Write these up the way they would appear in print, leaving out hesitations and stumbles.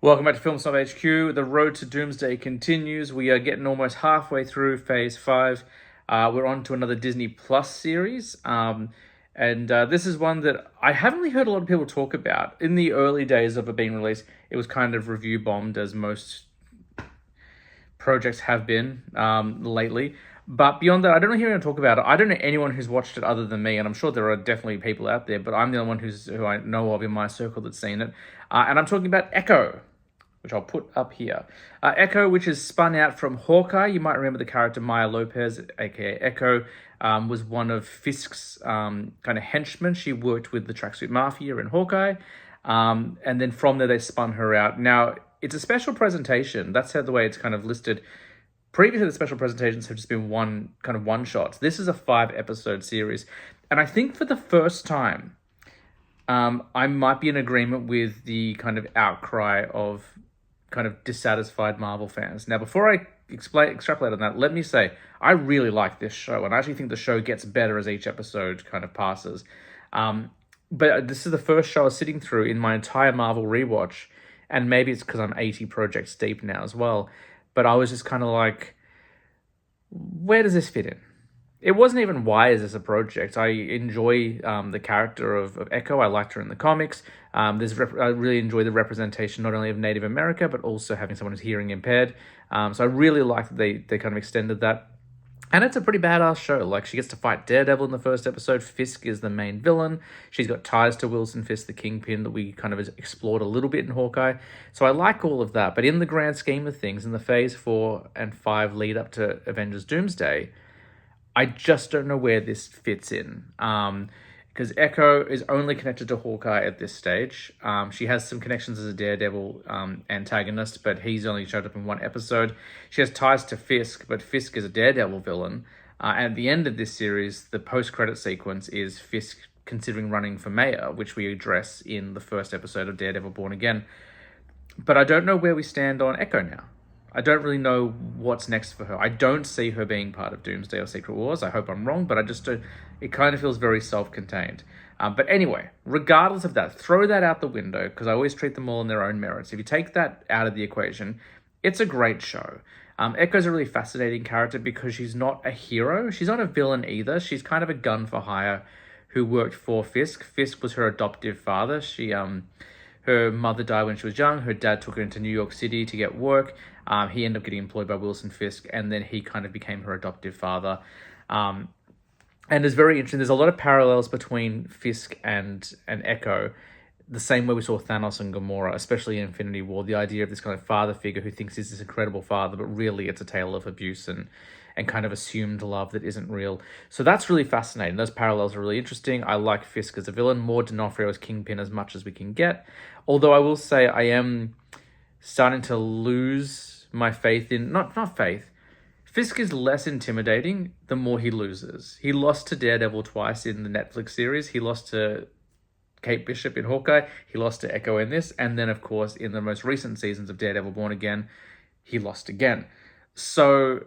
Welcome back to Film Snob HQ. The road to Doomsday continues. We are getting almost halfway through Phase 5. We're on to another Disney Plus series. And this is one that I haven't really heard a lot of people talk about. In the early days of it being released, it was kind of review bombed, as most projects have been lately. But beyond that, I don't really hear anyone talk about it. I don't know anyone who's watched it other than me, and I'm sure there are definitely people out there, but I'm the only one who I know of in my circle that's seen it. And I'm talking about Echo, which I'll put up here. Echo, which is spun out from Hawkeye. You might remember the character Maya Lopez, aka Echo, was one of Fisk's kind of henchmen. She worked with the Tracksuit Mafia in Hawkeye. And then from there, they spun her out. Now, it's a special presentation. That's how the way it's kind of listed. Previously, the special presentations have just been one shots. This is a 5-episode series. And I think for the first time, I might be in agreement with the kind of outcry of kind of dissatisfied Marvel fans. Now, before I extrapolate on that, let me say, I really like this show, and I actually think the show gets better as each episode kind of passes. But this is the first show I was sitting through in my entire Marvel rewatch, and maybe it's because I'm 80 projects deep now as well, but I was just kind of like, where does this fit in? It wasn't even why is this a project. I enjoy the character of Echo. I liked her in the comics. I really enjoy the representation not only of Native America, but also having someone who's hearing impaired. So I really like that they kind of extended that. And it's a pretty badass show. Like, she gets to fight Daredevil in the first episode. Fisk is the main villain. She's got ties to Wilson Fisk, the Kingpin, that we kind of explored a little bit in Hawkeye. So I like all of that. But in the grand scheme of things, in the Phase 4 and 5 lead up to Avengers Doomsday, I just don't know where this fits in. Because Echo is only connected to Hawkeye at this stage. She has some connections as a Daredevil antagonist, but he's only showed up in one episode. She has ties to Fisk, but Fisk is a Daredevil villain. And at the end of this series, the post-credit sequence is Fisk considering running for mayor, which we address in the first episode of Daredevil Born Again. But I don't know where we stand on Echo now. I don't really know what's next for her. I don't see her being part of Doomsday or Secret Wars. I hope I'm wrong, but I just don't. It kind of feels very self-contained. But anyway, regardless of that, throw that out the window, because I always treat them all on their own merits. If you take that out of the equation, it's a great show. Echo's a really fascinating character because she's not a hero. She's not a villain either. She's kind of a gun for hire who worked for Fisk. Fisk was her adoptive father. Her mother died when she was young. Her dad took her into New York City to get work. He ended up getting employed by Wilson Fisk, and then he kind of became her adoptive father. And it's very interesting. There's a lot of parallels between Fisk and Echo, the same way we saw Thanos and Gamora, especially in Infinity War. The idea of this kind of father figure who thinks he's this incredible father, but really it's a tale of abuse and kind of assumed love that isn't real. So that's really fascinating. Those parallels are really interesting. I like Fisk as a villain, more D'Onofrio as Kingpin as much as we can get. Although I will say I am starting to lose my faith in... Not faith. Fisk is less intimidating the more he loses. He lost to Daredevil twice in the Netflix series. He lost to Kate Bishop in Hawkeye. He lost to Echo in this. And then, of course, in the most recent seasons of Daredevil Born Again, he lost again. So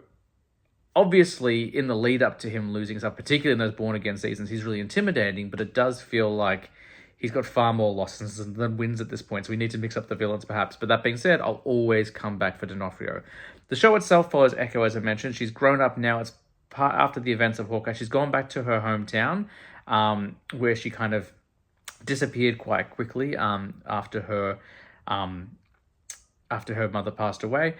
obviously, in the lead up to him losing stuff, particularly in those Born Again seasons, he's really intimidating, but it does feel like he's got far more losses than wins at this point, so we need to mix up the villains perhaps. But that being said, I'll always come back for D'Onofrio. The show itself follows Echo, as I mentioned. She's grown up now. It's after the events of Hawkeye. She's gone back to her hometown, where she kind of disappeared quite quickly after her mother passed away.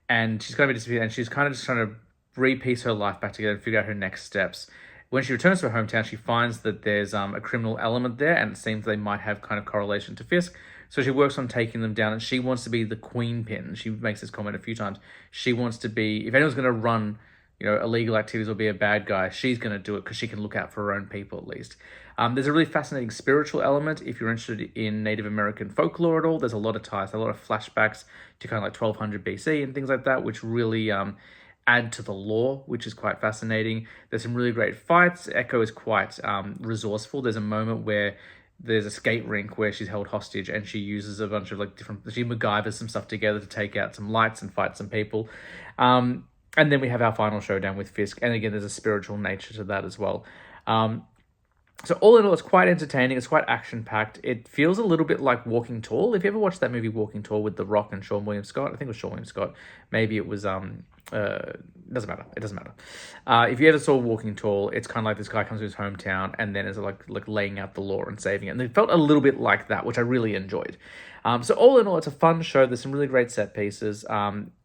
And she's going to be disappeared, and she's kind of just trying to re-piece her life back together and figure out her next steps. When she returns to her hometown, she finds that there's a criminal element there, and it seems they might have kind of correlation to Fisk. So she works on taking them down, and she wants to be the queen pin. She makes this comment a few times. She wants to be, if anyone's going to run, illegal activities or be a bad guy, she's going to do it because she can look out for her own people at least. There's a really fascinating spiritual element. If you're interested in Native American folklore at all, there's a lot of ties, a lot of flashbacks to kind of like 1200 BC and things like that, which really add to the lore, which is quite fascinating. There's some really great fights. Echo is quite resourceful. There's a moment where there's a skate rink where she's held hostage, and she uses a bunch of she MacGyvers some stuff together to take out some lights and fight some people. And then we have our final showdown with Fisk. And again, there's a spiritual nature to that as well. So all in all, it's quite entertaining. It's quite action-packed. It feels a little bit like Walking Tall. If you ever watched that movie Walking Tall with The Rock and Sean William Scott, I think it was Sean William Scott. Maybe it was doesn't matter. It doesn't matter. If you ever saw Walking Tall, it's kind of like this guy comes to his hometown and then is like laying out the law and saving it. And it felt a little bit like that, which I really enjoyed. So all in all, it's a fun show. There's some really great set pieces.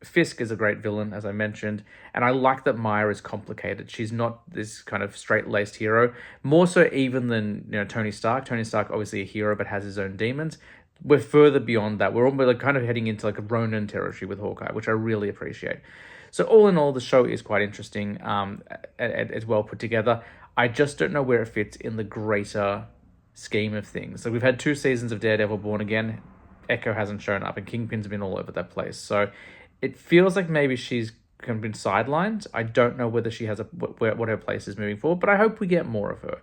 Fisk is a great villain, as I mentioned, and I like that Maya is complicated. She's not this kind of straight-laced hero, more so even than Tony Stark. Tony Stark, obviously a hero, but has his own demons. We're further beyond that. We're almost like kind of heading into like a Ronin territory with Hawkeye, which I really appreciate. So all in all, the show is quite interesting. It's well put together. I just don't know where it fits in the greater scheme of things. So we've had 2 seasons of Daredevil Born Again. Echo hasn't shown up, and Kingpin's been all over that place. So it feels like maybe she's kind of been sidelined. I don't know whether she has what her place is moving forward, but I hope we get more of her.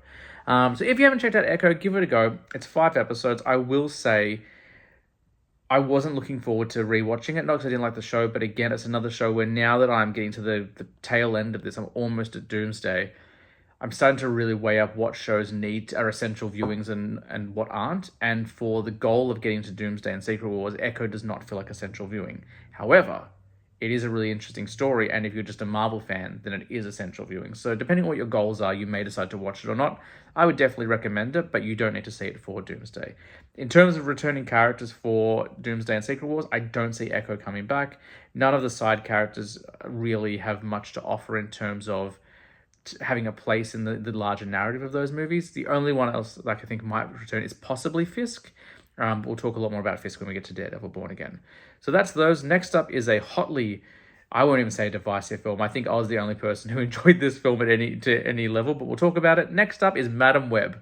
So if you haven't checked out Echo, give it a go. It's 5 episodes. I will say I wasn't looking forward to rewatching it, not because I didn't like the show, but again, it's another show where now that I'm getting to the tail end of this, I'm almost at Doomsday. I'm starting to really weigh up what shows are essential viewings and what aren't. And for the goal of getting to Doomsday and Secret Wars, Echo does not feel like essential viewing. However, it is a really interesting story, and if you're just a Marvel fan, then it is essential viewing. So depending on what your goals are, you may decide to watch it or not. I would definitely recommend it, but you don't need to see it for Doomsday. In terms of returning characters for Doomsday and Secret Wars, I don't see Echo coming back. None of the side characters really have much to offer in terms of having a place in the larger narrative of those movies. The only one else that I think might return is possibly Fisk. We'll talk a lot more about Fisk when we get to Daredevil Born Again. So that's those. Next up is a hotly, I won't even say divisive film. I think I was the only person who enjoyed this film at any level, but we'll talk about it. Next up is Madam Web.